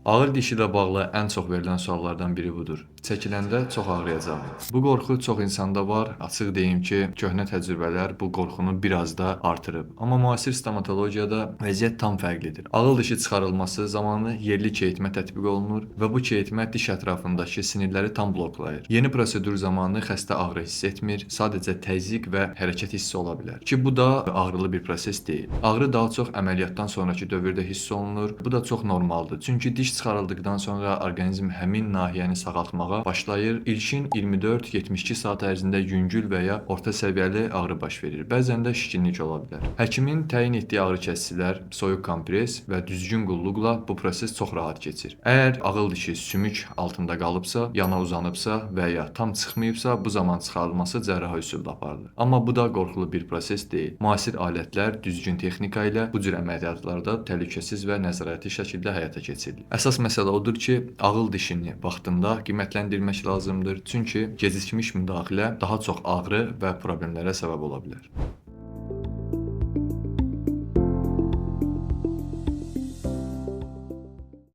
Ağır dişi ilə bağlı ən çox verilən suallardan biri budur. Çəkiləndə çox ağrıyacaqmı? Bu qorxu çox insanda var. Açıq deyim ki, köhnə təcrübələr bu qorxunu biraz da artırıb. Amma müasir stomatologiyada vəziyyət tam fərqlidir. Ağıl dişi çıxarılması zamanı yerli keyitmə tətbiq olunur və bu keyitmə diş ətrafındakı sinirləri tam bloklayır. Yeni prosedur zamanı xəstə ağrı hiss etmir, sadəcə təzyiq və hərəkət hissi ola bilər. Ki bu da ağrılı bir proses deyil. Ağrı daha çox əməliyyatdan sonrakı dövrdə hiss olunur. Bu da çox normaldır. Çünki diş çıxarıldıqdan sonra orqanizm həmin nahiyəni sağaltmağa başlayır. İlkin 24-72 saat ərzində yüngül və ya orta səviyyəli ağrı baş verir. Bəzən də şişkinlik ola bilər. Həkimin təyin etdiyi ağrı kəsicilər, soyuq kompres və düzgün qulluqla bu proses çox rahat keçir. Əgər ağıl dişi sümük altında qalıbsa, yana uzanıbsa və ya tam çıxmayıbsa, bu zaman çıxarılması cərrahi üsulla aparılır. Amma bu da qorxulu bir proses deyil. Müasir alətlər, düzgün texnika ilə bu cür əməliyyatlarda təhlükəsiz və nəzarətli şəkildə həyata keçirilir. Əsas məsələ odur ki, ağıl dişini vaxtında qiymətləndirmək lazımdır. Çünki gecikmiş müdaxilə daha çox ağrı və problemlərə səbəb ola bilər.